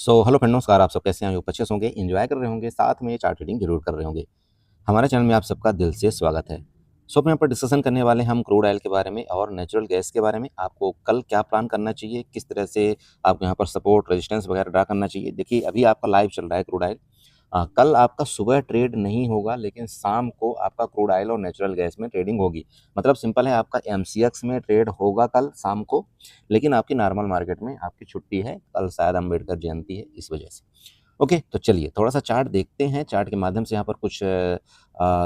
Hello friend, नमस्कार। आप सब कैसे हैं? आप अच्छे से होंगे, एंजॉय कर रहे होंगे, साथ में चार्ट रीडिंग जरूर कर रहे होंगे। हमारे चैनल में आप सबका दिल से स्वागत है। अब यहाँ पर डिस्कशन करने वाले हैं हम क्रूड ऑयल के बारे में और नेचुरल गैस के बारे में। आपको कल क्या प्लान करना चाहिए, किस तरह से आपको यहाँ पर सपोर्ट रेजिस्टेंस वगैरह ड्रा करना चाहिए। देखिए, अभी आपका लाइव चल रहा है क्रूड ऑयल। कल आपका सुबह ट्रेड नहीं होगा, लेकिन शाम को आपका क्रूड ऑयल और नेचुरल गैस में ट्रेडिंग होगी। मतलब सिंपल है, आपका एमसीएक्स में ट्रेड होगा कल शाम को, लेकिन आपकी नॉर्मल मार्केट में आपकी छुट्टी है। कल शायद अम्बेडकर जयंती है, इस वजह से। ओके, तो चलिए थोड़ा सा चार्ट देखते हैं। चार्ट के माध्यम से यहाँ पर कुछ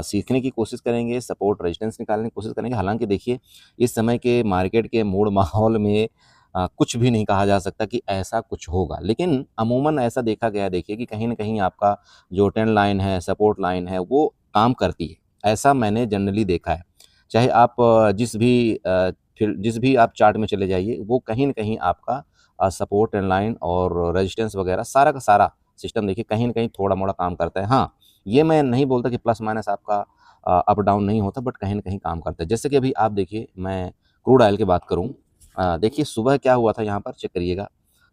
सीखने की कोशिश करेंगे, सपोर्ट रेजिस्टेंस निकालने की कोशिश करेंगे। हालांकि देखिए, इस समय के मार्केट के मूड माहौल में कुछ भी नहीं कहा जा सकता कि ऐसा कुछ होगा, लेकिन अमूमन ऐसा देखा गया है। देखिए कि कहीं ना कहीं आपका जो ट्रेंड लाइन है, सपोर्ट लाइन है, वो काम करती है। ऐसा मैंने जनरली देखा है। चाहे आप जिस भी आप चार्ट में चले जाइए, वो कहीं ना कहीं आपका सपोर्ट ट्रेंड लाइन और रेजिस्टेंस वगैरह सारा का सारा सिस्टम देखिए कहीं न कहीं थोड़ा-मोड़ा काम करता है। हाँ, ये मैं नहीं बोलता कि प्लस माइनस आपका अप डाउन नहीं होता, बट कहीं न कहीं काम करता है। जैसे कि अभी आप देखिए, मैं क्रूड ऑयल की बात करूँ, देखिए सुबह क्या हुआ था यहाँ पर चेक करिएगा।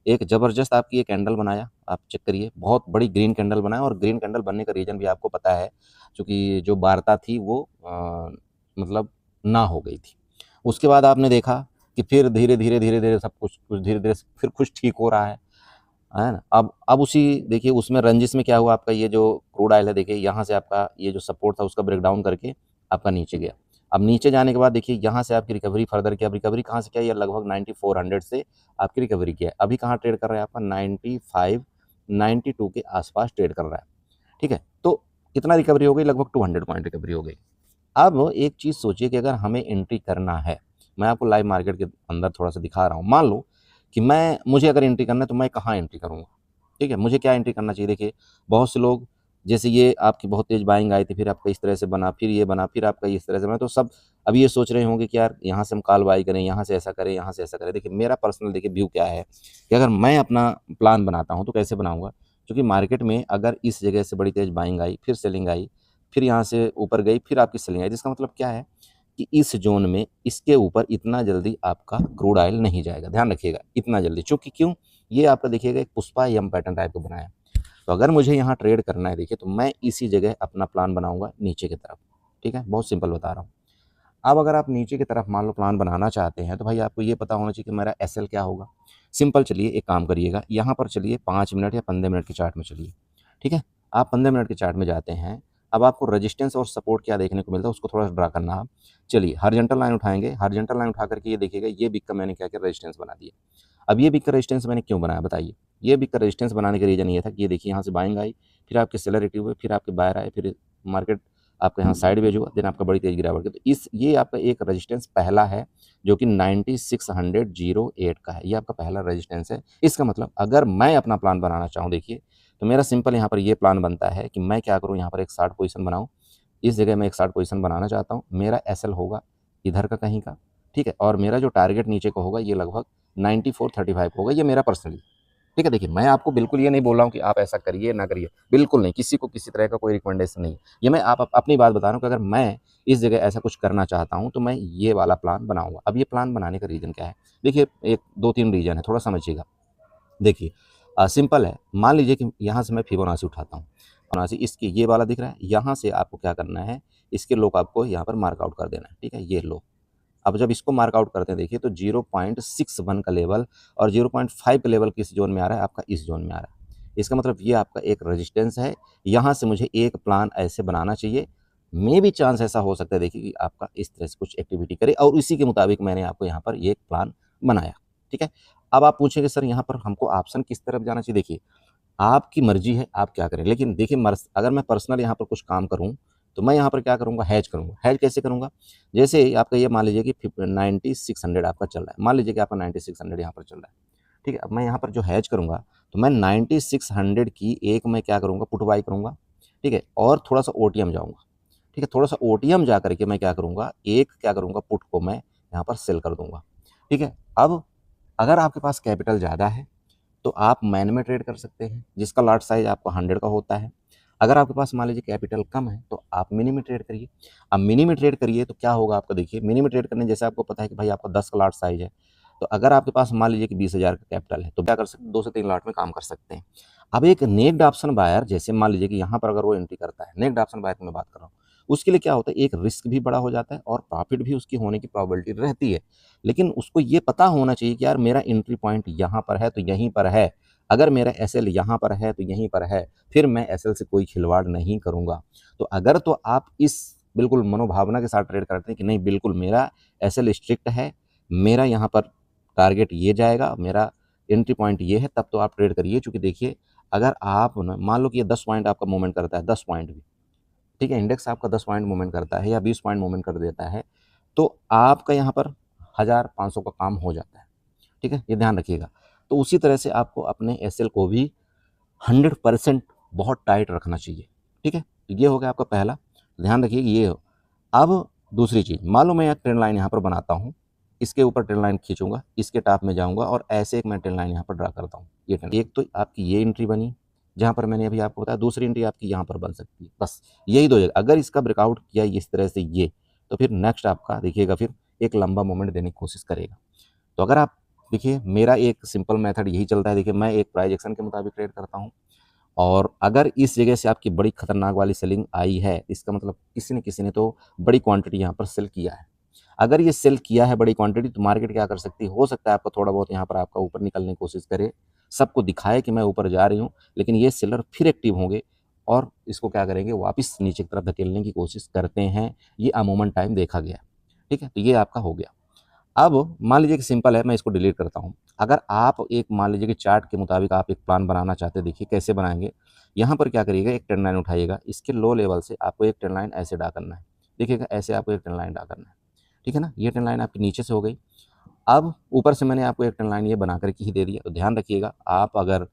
एक ज़बरदस्त आपकी एक कैंडल बनाया, आप चेक करिए, बहुत बड़ी ग्रीन कैंडल बनाया और ग्रीन कैंडल बनने का रीज़न भी आपको पता है, चूँकि जो वार्ता थी वो मतलब ना हो गई थी। उसके बाद आपने देखा कि फिर धीरे-धीरे, धीरे-धीरे सब कुछ धीरे-धीरे फिर कुछ ठीक हो रहा है ना? अब उसी देखिए उसमें रंजिश में क्या हुआ, आपका ये जो क्रूड ऑयल है, देखिए यहाँ से आपका ये जो सपोर्ट था उसका ब्रेकडाउन करके आपका नीचे गया। अब नीचे जाने के बाद देखिए यहाँ से आपकी रिकवरी फर्दर किया। अब रिकवरी कहाँ से किया? ये लगभग 9400 से आपकी रिकवरी किया है। अभी कहाँ ट्रेड कर रहा है आपका? 95, 92 के आसपास ट्रेड कर रहा है। ठीक है? तो कितना रिकवरी हो गई? लगभग 200 पॉइंट रिकवरी हो गई। अब एक चीज़ सोचिए कि अगर हमें एंट्री करना है, मैं आपको लाइव मार्केट के अंदर थोड़ा-सा दिखा रहा हूँ। मान लो कि मुझे अगर एंट्री करना है, तो मैं कहाँ एंट्री करूँगा? ठीक है? मुझे क्या एंट्री करना चाहिए? देखिए, बहुत से लोग, जैसे ये आपकी बहुत तेज़ बाइंग आई थी, फिर आपका इस तरह से बना, फिर ये बना, फिर आपका इस तरह से बना, तो सब अब ये सोच रहे होंगे कि यार यहाँ से हम कॉल बाय करें, यहाँ से ऐसा करें, यहाँ से ऐसा करें। देखिए, मेरा पर्सनल देखिए व्यू क्या है कि अगर मैं अपना प्लान बनाता हूँ, तो कैसे बनाऊँगा? क्योंकि मार्केट में अगर इस जगह से बड़ी तेज़ बाइंग आई, फिर सेलिंग आई, फिर यहाँ से ऊपर गई, फिर आपकी सेलिंग आई, तो इसका मतलब क्या है कि इस ज़ोन में इसके ऊपर इतना जल्दी आपका क्रूड ऑयल नहीं जाएगा। ध्यान रखिएगा, इतना जल्दी, चूँकि क्यों? ये आपका देखिएगा एक पुष्पा यम पैटर्न टाइप का बनाया है। तो अगर मुझे यहाँ ट्रेड करना है, देखिए, तो मैं इसी जगह अपना प्लान बनाऊँगा नीचे की तरफ। ठीक है? बहुत सिंपल बता रहा हूँ। अब अगर आप नीचे की तरफ मान लो प्लान बनाना चाहते हैं, तो भाई आपको ये पता होना चाहिए कि मेरा एसएल क्या होगा। सिंपल, चलिए एक काम करिएगा, यहाँ पर चलिए 5 मिनट या 15 मिनट के चार्ट में चलिए। ठीक है? आप 15 मिनट के चार्ट में जाते हैं। अब आपको रेजिस्टेंस और सपोर्ट क्या देखने को मिलता है, उसको थोड़ा-सा ड्रा करना आप। चलिए हॉरिजॉन्टल लाइन उठाएँगे, हॉरिजॉन्टल लाइन उठा कर के ये देखिएगा, ये बिग का मैंने क्या किया, रेजिस्टेंस बना दिया। अब ये बिग का रेजिस्टेंस मैंने क्यों बनाया बताइए? ये बिग का रेजिस्टेंस बनाने का रीज़न ये था कि ये देखिए यहाँ से बाइंग आई, फिर आपके सेलर एक्टिव हुए, फिर आपके बायर आए, फिर मार्केट आपका यहाँ साइडवेज हुआ, देन आपका बड़ी तेज़ गिरावट की। तो ये आपका एक रेजिस्टेंस पहला है, जो कि 9608 का है। ये आपका पहला रेजिस्टेंस है। इसका मतलब अगर मैं अपना प्लान बनाना चाहूँ, देखिए, तो मेरा सिंपल यहाँ पर ये प्लान बनता है कि मैं क्या करूँ, यहाँ पर एक शार्ट पोज़ीशन बनाऊँ। इस जगह मैं एक शार्ट पोज़ीशन बनाना चाहता हूँ। मेरा एसएल होगा इधर का कहीं का, ठीक है? और मेरा जो टारगेट नीचे का होगा, ये लगभग 9435 होगा, ये मेरा पर्सनली। ठीक है? देखिए, मैं आपको बिल्कुल ये नहीं बोल रहा हूँ कि आप ऐसा करिए, ना करिए, बिल्कुल नहीं, किसी को किसी तरह का कोई रिकमेंडेशन नहीं है। ये मैं आप अपनी बात बता रहा हूँ कि अगर मैं इस जगह ऐसा कुछ करना चाहता हूँ, तो मैं ये वाला प्लान बनाऊँगा। अब ये प्लान बनाने का रीज़न क्या है? देखिए, एक 2-3 रीज़न है, थोड़ा समझिएगा। देखिए, सिंपल है, मान लीजिए कि यहाँ से मैं फिबोनाची उठाता हूँ। फिबोनाची इसकी ये वाला दिख रहा है, यहाँ से आपको क्या करना है, इसके लो को आपको यहाँ पर मार्क आउट कर देना है, ठीक है? ये लो। अब जब इसको मार्क आउट करते हैं, देखिए, तो 0.61 का लेवल और 0.5 का लेवल किस ज़ोन में आ रहा है? आपका इस ज़ोन में आ रहा है। इसका मतलब ये आपका एक रेजिस्टेंस है। यहाँ से मुझे एक प्लान ऐसे बनाना चाहिए। मेबी चांस ऐसा हो सकता है, देखिए, कि आपका इस तरह से कुछ एक्टिविटी करे और इसी के मुताबिक मैंने आपको यहाँ पर ये एक प्लान बनाया। ठीक है? अब आप पूछेंगे, सर यहाँ पर हमको ऑप्शन किस तरफ जाना चाहिए? देखिए, आपकी मर्ज़ी है, आप क्या करें। लेकिन देखिए, अगर मैं पर्सनल यहाँ पर कुछ काम करूँ, तो मैं यहाँ पर क्या करूँगा, हेज करूँगा। हेज कैसे करूँगा? जैसे आपका ये मान लीजिए कि 9600 आपका चल रहा है। मान लीजिए कि आपका 9600 यहाँ पर चल रहा है। ठीक है? अब मैं यहाँ पर जो हेज करूँगा, तो मैं 9600 की एक मैं क्या करूँगा, पुट बाय करूँगा। ठीक है? और थोड़ा-सा ओटीएम जाऊँगा। ठीक है? थोड़ा-सा ओटीएम जा करके मैं क्या करूँगा, एक क्या करूँगा, पुट को मैं यहाँ पर सेल कर दूँगा। ठीक है? अब अगर आपके पास कैपिटल ज़्यादा है, तो आप मैन में ट्रेड कर सकते हैं, जिसका लॉट साइज़ आपका 100 का होता है। अगर आपके पास मान लीजिए कैपिटल कम है, तो आप मिनी में ट्रेड करिए। अब मिनी में ट्रेड करिए तो क्या होगा आपका, देखिए, मिनी में ट्रेड करने जैसे आपको पता है कि भाई आपका 10 का लॉट साइज़ है, तो अगर आपके पास मान लीजिए कि 20,000 का कैपिटल है तो क्या कर सकते हैं, 2 से 3 लॉट में काम कर सकते हैं। अब एक नेक्ड ऑप्शन बायर जैसे मान लीजिए कि यहाँ पर अगर वो एंट्री करता है, नेक्ड ऑप्शन बायर की मैं बात कर रहा हूँ, उसके लिए क्या होता है, एक रिस्क भी बड़ा हो जाता है और प्रॉफिट भी उसकी होने की प्रोबेबिलिटी रहती है। लेकिन उसको ये पता होना चाहिए कि यार मेरा एंट्री पॉइंट यहाँ पर है तो यहीं पर है, अगर मेरा एसएल यहाँ पर है तो यहीं पर है, फिर मैं एसएल से कोई खिलवाड़ नहीं करूँगा। तो अगर तो आप इस बिल्कुल मनोभावना के साथ ट्रेड करते हैं कि नहीं बिल्कुल मेरा एसएल स्ट्रिक्ट है, मेरा यहाँ पर टारगेट ये जाएगा, मेरा एंट्री पॉइंट ये है, तब तो आप ट्रेड करिए। चूँकि देखिए अगर आप न मान लो कि ये 10 पॉइंट आपका मूवमेंट करता है, 10 पॉइंट भी, ठीक है, इंडेक्स आपका 10 पॉइंट मूवमेंट करता है या 20 पॉइंट मूवमेंट कर देता है, तो आपका यहाँ पर 1500 का काम हो जाता है, ठीक है, ये ध्यान रखिएगा। तो उसी तरह से आपको अपने एसएल को भी 100% बहुत टाइट रखना चाहिए, ठीक है। ये हो गया आपका पहला, ध्यान रखिए कि ये हो। अब दूसरी चीज़, मान लो मैं एक ट्रेंड लाइन यहाँ पर बनाता हूँ, इसके ऊपर ट्रेंड लाइन खींचूंगा, इसके टॉप में जाऊँगा और ऐसे एक मैं ट्रेंड लाइन यहाँ पर ड्रा करता हूँ। ये ट्रेंड, एक तो आपकी ये एंट्री बनी जहाँ पर मैंने अभी आपको बताया, दूसरी एंट्री आपकी यहाँ पर बन सकती है, बस यही 2 जगह। अगर इसका ब्रेकआउट किया इस तरह से ये, तो फिर नेक्स्ट आपका देखिएगा फिर एक लंबा मोमेंट देने की कोशिश करेगा। तो अगर आप देखिए मेरा एक सिंपल मेथड यही चलता है, देखिए मैं एक प्राइस एक्शन के मुताबिक ट्रेड करता हूँ और अगर इस जगह से आपकी बड़ी खतरनाक वाली सेलिंग आई है, इसका मतलब किसी न किसी ने तो बड़ी क्वांटिटी यहाँ पर सेल किया है। अगर ये सेल किया है बड़ी क्वांटिटी, तो मार्केट क्या कर सकती है, हो सकता है आपका थोड़ा बहुत यहाँ पर आपका ऊपर निकलने की कोशिश करे, सबको दिखाए कि मैं ऊपर जा रही हूँ, लेकिन ये सेलर फिर एक्टिव होंगे और इसको क्या करेंगे, वापस नीचे की तरफ धकेलने की कोशिश करते हैं। ये अमूमन टाइम देखा गया, ठीक है। तो ये आपका हो गया। अब मान लीजिए कि सिंपल है, मैं इसको डिलीट करता हूँ। अगर आप एक मान लीजिए कि चार्ट के मुताबिक आप एक प्लान बनाना चाहते हैं, देखिए कैसे बनाएंगे। यहाँ पर क्या करिएगा, एक ट्रेंड लाइन उठाइएगा, इसके लो लेवल से आपको एक ट्रेंड लाइन ऐसे ड्रा करना है, देखिएगा ऐसे आपको एक ट्रेंड लाइन ड्रा करना है, ठीक है ना। ये ट्रेंड लाइन आपकी नीचे से हो गई। अब ऊपर से मैंने आपको एक ट्रेंड लाइन ये बना करके ही दे दिया। तो ध्यान रखिएगा, आप अगर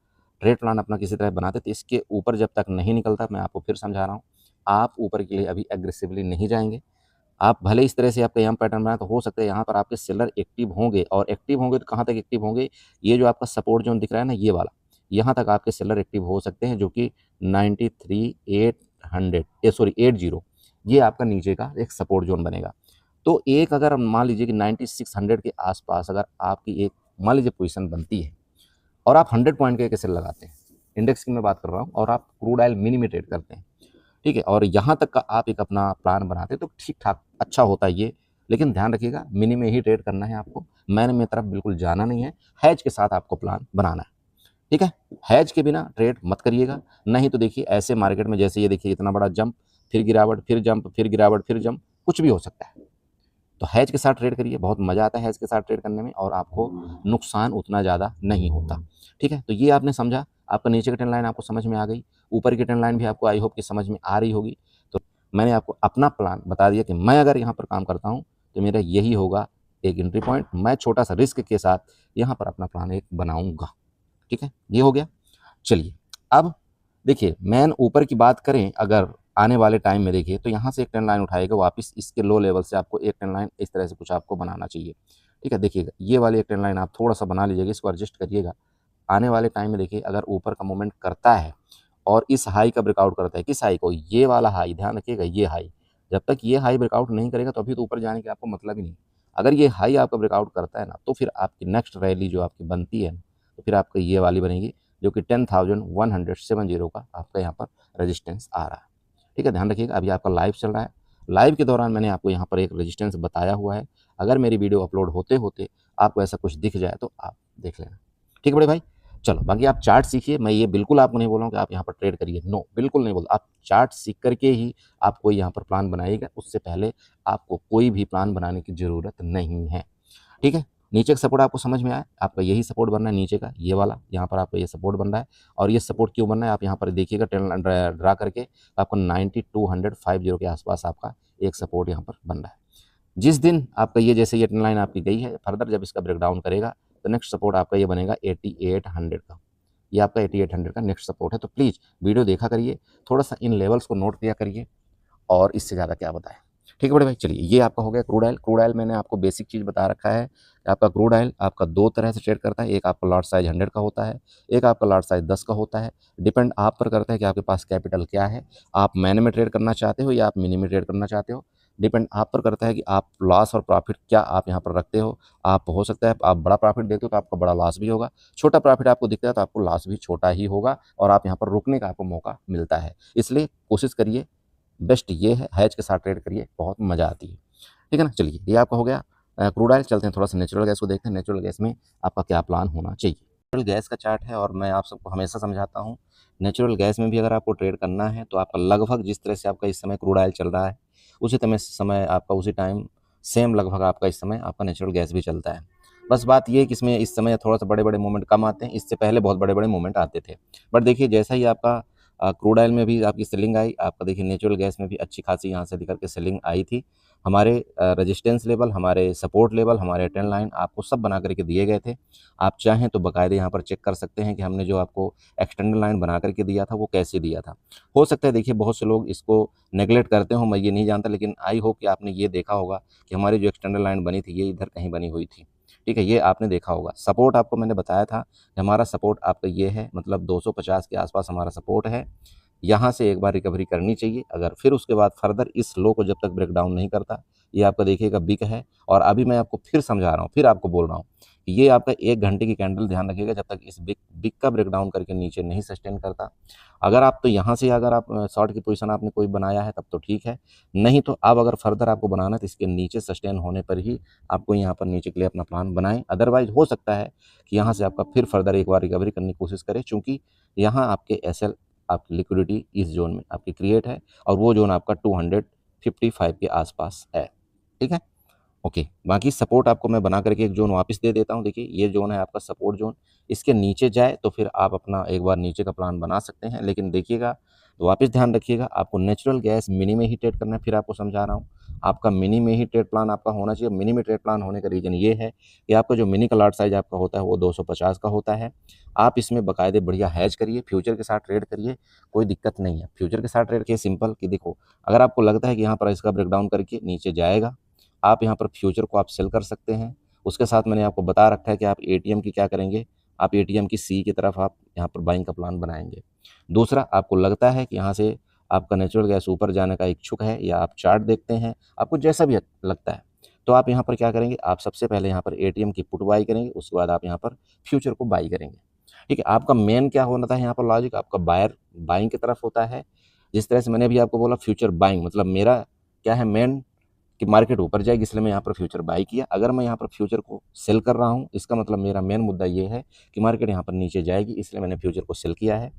ट्रेड प्लान अपना किसी तरह बनाते तो इसके ऊपर जब तक नहीं निकलता, मैं आपको फिर समझा रहा हूँ, आप ऊपर के लिए अभी एग्रेसिवली नहीं जाएंगे। आप भले इस तरह से आपका यम पैटर्न बना, तो हो सकता है यहाँ पर आपके सेलर एक्टिव होंगे, और एक्टिव होंगे तो कहाँ तक एक्टिव होंगे, ये जो आपका सपोर्ट जोन दिख रहा है ना ये वाला, यहाँ तक आपके सेलर एक्टिव हो सकते हैं, जो कि 93,800 सॉरी 80, ये आपका नीचे का एक सपोर्ट जोन बनेगा। तो एक अगर मान लीजिए कि 9600 के आसपास अगर आपकी एक मान लीजिए पोजीशन बनती है और आप 100 पॉइंट के एक सेल लगाते हैं, इंडेक्स की मैं बात कर रहा हूँ, और आप क्रूड ऑयल मिनी में ट्रेड करते हैं, ठीक है, और यहाँ तक का आप एक अपना प्लान बनाते हैं, तो ठीक ठाक अच्छा होता है ये। लेकिन ध्यान रखिएगा, मिनी में ही ट्रेड करना है आपको, मैन में तरफ बिल्कुल जाना नहीं है, हैज के साथ आपको प्लान बनाना है, ठीक है। हैज के बिना ट्रेड मत करिएगा, नहीं तो देखिए ऐसे मार्केट में जैसे ये देखिए इतना बड़ा जंप, फिर गिरावट, फिर जंप, फिर गिरावट, फिर जंप, कुछ भी हो सकता है। तो हैज के साथ ट्रेड करिए, बहुत मज़ा आता है हैज के साथ ट्रेड करने में, और आपको नुकसान उतना ज़्यादा नहीं होता, ठीक है। तो ये आपने समझा, आपका नीचे की ट्रेंड लाइन आपको समझ में आ गई, ऊपर की ट्रेंड लाइन भी आपको आई होप कि समझ में आ रही होगी। तो मैंने आपको अपना प्लान बता दिया कि मैं अगर यहाँ पर काम करता हूँ तो मेरा यही होगा एक एंट्री पॉइंट, मैं छोटा सा रिस्क के साथ यहाँ पर अपना प्लान एक बनाऊँगा, ठीक है। ये हो गया। चलिए अब देखिए मैन ऊपर की बात करें, अगर आने वाले टाइम में देखिए तो यहाँ से एक ट्रेंड लाइन उठाएगा वापस, इसके लो लेवल से आपको एक ट्रेंड लाइन इस तरह से कुछ आपको बनाना चाहिए, ठीक है। देखिएगा ये वाली एक ट्रेंड लाइन आप थोड़ा सा बना लीजिएगा, इसको एडजस्ट करिएगा। आने वाले टाइम में देखिए अगर ऊपर का मूवमेंट करता है और इस हाई का ब्रेकआउट करता है, किस हाई को, ये वाला हाई, ध्यान रखिएगा ये हाई, जब तक ये हाई ब्रेकआउट नहीं करेगा तो अभी तो ऊपर जाने का आपको मतलब ही नहीं। अगर ये हाई आपका ब्रेकआउट करता है ना, तो फिर आपकी नेक्स्ट रैली जो आपकी बनती है तो फिर आपका ये वाली बनेगी, जो कि 10,170 का आपका यहाँ पर रेजिस्टेंस आ रहा है, ठीक है। ध्यान रखिएगा, अभी आपका लाइव चल रहा है, लाइव के दौरान मैंने आपको यहाँ पर एक रेजिस्टेंस बताया हुआ है। अगर मेरी वीडियो अपलोड होते होते आपको ऐसा कुछ दिख जाए तो आप देख लेना, ठीक है बड़े भाई। चलो बाकी आप चार्ट सीखिए, मैं ये बिल्कुल आपको नहीं बोल रहा हूँ कि आप यहाँ पर ट्रेड करिए, नो बिल्कुल नहीं बोल, आप चार्ट सीख करके ही आप कोई यहाँ पर प्लान बनाइएगा, उससे पहले आपको कोई भी प्लान बनाने की ज़रूरत नहीं है, ठीक है। नीचे का सपोर्ट आपको समझ में आया, आपका यही सपोर्ट बनना है नीचे का, ये वाला यहाँ पर आपका ये सपोर्ट बन रहा है, और ये सपोर्ट क्यों बन रहा है आप यहाँ पर देखिएगा, ट्रेंड ड्रा करके आपको 9250 के आसपास आपका एक सपोर्ट यहाँ पर बन रहा है। जिस दिन आपका ये जैसे ये ट्रेंड लाइन आपकी गई है, फर्दर जब इसका ब्रेकडाउन करेगा तो नेक्स्ट सपोर्ट आपका ये बनेगा 8800 का, ये आपका 8800 का नेक्स्ट सपोर्ट है। तो प्लीज़ वीडियो देखा करिए, थोड़ा सा इन लेवल्स को नोट किया करिए, और इससे ज़्यादा क्या बताएं, ठीक है बड़े भाई। चलिए ये आपका हो गया क्रूड ऑयल। क्रूड ऑयल मैंने आपको बेसिक चीज़ बता रखा है कि आपका क्रूड ऑयल आपका 2 तरह से ट्रेड करता है, एक आपका लॉट साइज 100 का होता है, एक आपका लॉट साइज 10 का होता है। डिपेंड आप पर करता है कि आपके पास कैपिटल क्या है, आप मैन में ट्रेड करना चाहते हो या आप मिनी में ट्रेड करना चाहते हो। डिपेंड आप पर करता है कि आप लॉस और प्रॉफिट क्या आप यहाँ पर रखते हो। आप हो सकता है आप बड़ा प्रॉफिट देखते हो तो आपका बड़ा लॉस भी होगा, छोटा प्रॉफिट आपको दिखता है तो आपको लॉस भी छोटा ही होगा और आप यहाँ पर रुकने का आपको मौका मिलता है। इसलिए कोशिश करिए, बेस्ट ये है हैज के साथ ट्रेड करिए, बहुत मज़ा आती है। ठीक है ना? चलिए ये आपका हो गया क्रूड ऑयल। चलते हैं थोड़ा सा नेचुरल गैस को देखते हैं, नेचुरल गैस में आपका क्या प्लान होना चाहिए। नेचुरल गैस का चार्ट है और मैं आप सबको हमेशा समझाता हूँ, नेचुरल गैस में भी अगर आपको ट्रेड करना है तो आपका लगभग जिस तरह से आपका इस समय क्रूड ऑयल चल रहा है उसी समय आपका उसी टाइम सेम लगभग आपका इस समय आपका नेचुरल गैस भी चलता है। बस बात ये है कि इसमें इस समय थोड़ा सा बड़े बड़े मूवमेंट कम आते हैं, इससे पहले बहुत बड़े बड़े मूवमेंट आते थे। बट देखिए जैसा ही आपका क्रूड ऑयल में भी आपकी सेलिंग आई, आपका देखिए नेचुरल गैस में भी अच्छी खासी यहाँ से लेकर के सेलिंग आई थी। हमारे रेजिस्टेंस लेवल, हमारे सपोर्ट लेवल, हमारे ट्रेंड लाइन आपको सब बना करके दिए गए थे। आप चाहें तो बाकायदे यहाँ पर चेक कर सकते हैं कि हमने जो आपको एक्सटेंडर लाइन बना करके दिया था वो कैसे दिया था। हो सकता है देखिए बहुत से लोग इसको नेगलेक्ट करते हो, मैं ये नहीं जानता, लेकिन आई होप कि आपने ये देखा होगा कि हमारी जो एक्सटेंडर लाइन बनी थी ये इधर कहीं बनी हुई थी। ठीक है, ये आपने देखा होगा। सपोर्ट आपको मैंने बताया था कि हमारा सपोर्ट आपका ये है, मतलब 250 के आसपास हमारा सपोर्ट है। यहाँ से एक बार रिकवरी करनी चाहिए, अगर फिर उसके बाद फर्दर इस लो को जब तक ब्रेक डाउन नहीं करता, ये आपका देखिएगा बिग है। और अभी मैं आपको फिर समझा रहा हूँ, फिर आपको बोल रहा हूँ कि ये आपका 1 घंटे की कैंडल ध्यान रखिएगा, जब तक इस बिग का ब्रेक डाउन करके नीचे नहीं सस्टेन करता। अगर आप तो यहाँ से अगर आप शॉर्ट की पोजीशन आपने कोई बनाया है तब तो ठीक है, नहीं तो अब अगर फर्दर आपको बनाना है तो इसके नीचे सस्टेन होने पर ही आपको यहाँ पर नीचे के लिए अपना प्लान बनाएं। अदरवाइज हो सकता है कि यहाँ से आपका फिर फर्दर एक बार रिकवरी करने की कोशिश करें, चूँकि यहाँ आपके एसएल आपकी लिक्विडिटी इस जोन में आपकी क्रिएट है और वो जोन आपका 255 के आसपास है। ठीक है, ओके। बाकी सपोर्ट आपको मैं बना करके एक जोन वापस दे देता हूँ। देखिए ये जोन है आपका सपोर्ट जोन, इसके नीचे जाए तो फिर आप अपना एक बार नीचे का प्लान बना सकते हैं, लेकिन देखिएगा तो वापस ध्यान रखिएगा आपको नेचुरल गैस मिनी में ही ट्रेड करना है। फिर आपको समझा रहा हूँ, आपका मिनी में ही ट्रेड प्लान आपका होना चाहिए। मिनी में ट्रेड प्लान होने का रीज़न ये है कि आपका जो मिनी का लॉट साइज आपका होता है वो 250 का होता है। आप इसमें बाकायदे बढ़िया हैज करिए, फ्यूचर के साथ ट्रेड करिए, कोई दिक्कत नहीं है। फ्यूचर के साथ ट्रेड किए सिंपल कि देखो, अगर आपको लगता है कि यहाँ पर इसका ब्रेकडाउन करके नीचे जाएगा, आप यहाँ पर फ्यूचर को आप सेल कर सकते हैं। उसके साथ मैंने आपको बता रखा है कि आप एटीएम की क्या करेंगे, आप एटीएम की सी की तरफ आप यहाँ पर बाइंग का प्लान बनाएंगे। दूसरा, आपको लगता है कि यहाँ से आपका नेचुरल गैस ऊपर जाने का इच्छुक है या आप चार्ट देखते हैं, आपको जैसा भी लगता है, तो आप यहाँ पर क्या करेंगे, आप सबसे पहले यहाँ पर एटीएम की पुट बाई करेंगे, उसके बाद आप यहाँ पर फ्यूचर को बाई करेंगे। ठीक है, आपका मेन क्या होना था यहाँ पर लॉजिक, आपका बायर बाइंग की तरफ होता है। जिस तरह से मैंने भी आपको बोला फ्यूचर बाइंग, मतलब मेरा क्या है मेन कि मार्केट ऊपर जाएगी, इसलिए मैं यहाँ पर फ्यूचर बाई किया। अगर मैं यहाँ पर फ्यूचर को सेल कर रहा हूँ, इसका मतलब मेरा मेन मुद्दा ये है कि मार्केट यहाँ पर नीचे जाएगी, इसलिए मैंने फ्यूचर को सेल किया है।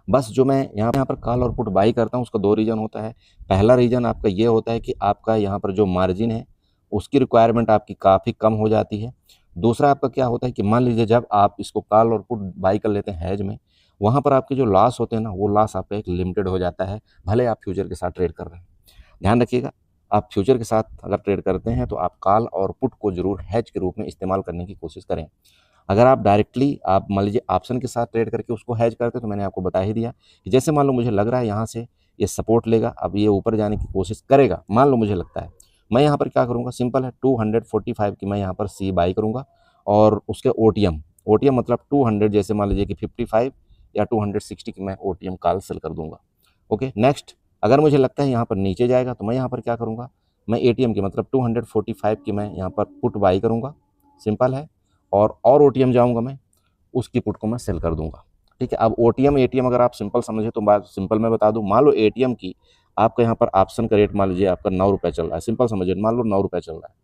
बस जो मैं यहाँ पर कॉल और पुट बाई करता हूँ उसका 2 रीज़न होता है। पहला रीज़न आपका ये होता है कि आपका यहाँ पर जो मार्जिन है उसकी रिक्वायरमेंट आपकी काफ़ी कम हो जाती है। दूसरा आपका क्या होता है कि मान लीजिए जब आप इसको कॉल और पुट बाई कर लेते हैं हैज में, वहाँ पर आपके जो लॉस होते हैं ना, वो लॉस आपका एक लिमिटेड हो जाता है, भले आप फ्यूचर के साथ ट्रेड कर रहे हैं। ध्यान रखिएगा, आप फ्यूचर के साथ अगर ट्रेड करते हैं तो आप कॉल और पुट को जरूर हैज के रूप में इस्तेमाल करने की कोशिश करें। अगर आप डायरेक्टली आप मान लीजिए ऑप्शन के साथ ट्रेड करके उसको हैज करते हैं, तो मैंने आपको बता ही दिया कि जैसे मान लो मुझे लग रहा है यहाँ से ये सपोर्ट लेगा, अब ये ऊपर जाने की कोशिश करेगा, मान लो मुझे लगता है, मैं यहाँ पर क्या करूँगा, सिंपल है 245 की मैं यहाँ पर सी बाई करूँगा और उसके ओटीएम मतलब 200 जैसे मान लीजिए कि 55 या 260 की मैं ओटीएम कॉल सेल कर दूंगा। ओके, नेक्स्ट अगर मुझे लगता है यहाँ पर नीचे जाएगा तो मैं यहाँ पर क्या करूँगा, मैं एटीएम की मतलब 245 की मैं यहाँ पर पुट बाई करूँगा, सिंपल है। और ओटीएम जाऊँगा मैं, उसकी पुट को मैं सेल कर दूंगा। ठीक है, अब ओटीएम एटीएम अगर आप सिंपल समझे तो बात सिंपल मैं बता दूं, मान लो एटीएम की आपका यहाँ पर ऑप्शन का रेट मान लीजिए आपका 9 रुपये चल रहा है, सिंपल समझिए, मान लो 9 रुपये चल रहा है,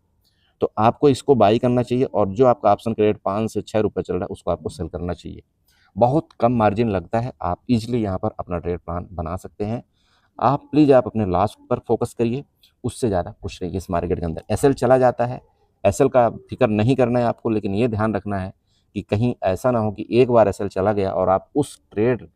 तो आपको इसको बाई करना चाहिए और जो आपका ऑप्शन का रेट 5 से 6 रुपये चल रहा है उसको आपको सेल करना चाहिए। बहुत कम मार्जिन लगता है, आप इजीली यहाँ पर अपना ट्रेड प्लान बना सकते हैं। आप प्लीज़ आप अपने लॉस पर फोकस करिए, उससे ज़्यादा कुछ नहीं। इस मार्केट के अंदर एसएल चला जाता है, एसएल का फिक्र नहीं करना है आपको, लेकिन ये ध्यान रखना है कि कहीं ऐसा ना हो कि एक बार एसएल चला गया और आप उस ट्रेड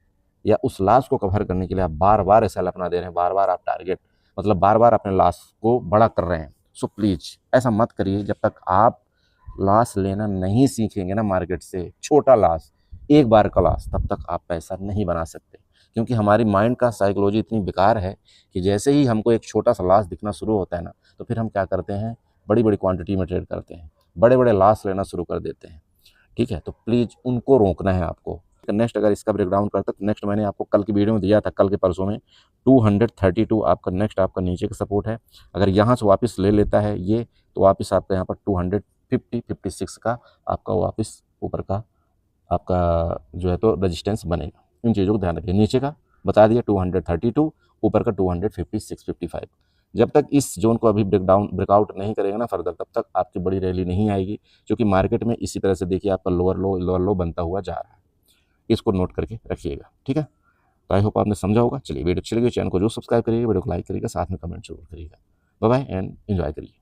या उस लॉस को कवर करने के लिए आप बार बार एसएल अपना दे रहे हैं, बार बार आप टारगेट मतलब बार बार अपने लॉस को बड़ा कर रहे हैं। सो प्लीज़ ऐसा मत करिए, जब तक आप लॉस लेना नहीं सीखेंगे ना मार्केट से, छोटा लॉस, एक बार का लॉस, तब तक आप पैसा नहीं बना सकते। क्योंकि हमारी माइंड का साइकोलॉजी इतनी बेकार है कि जैसे ही हमको एक छोटा सा लॉस दिखना शुरू होता है ना, तो फिर हम क्या करते हैं, बड़ी बड़ी क्वांटिटी में ट्रेड करते हैं, बड़े बड़े लॉस लेना शुरू कर देते हैं। ठीक है, तो प्लीज़ उनको रोकना है आपको। नेक्स्ट अगर इसका ब्रेकडाउन करता तो नेक्स्ट मैंने आपको कल की वीडियो में दिया था, कल के परसों में 232 आपका नेक्स्ट आपका नीचे का सपोर्ट है। अगर यहाँ से वापस ले लेता है ये, तो वापस आपका यहाँ पर 256 का आपका वापस ऊपर का आपका जो है तो रेजिस्टेंस बनेगा। इन चीज़ों को ध्यान रखिए। नीचे का बता दिया 232, ऊपर का 256-55। जब तक इस जोन को अभी ब्रेकआउट नहीं करेगा ना फर्दर, तब तक आपकी बड़ी रैली नहीं आएगी, क्योंकि मार्केट में इसी तरह से देखिए आपका लोअर लो बनता हुआ जा रहा है। इसको नोट करके रखिएगा, ठीक है। तो आई होप आपने समझा होगा। चलिए वीडियो अच्छी लगी चैनल को जो सब्सक्राइब करिएगा, वीडियो को लाइक करिएगा, साथ में कमेंट जरूर करिएगा। बाय बाय एंड एंजॉय करिए।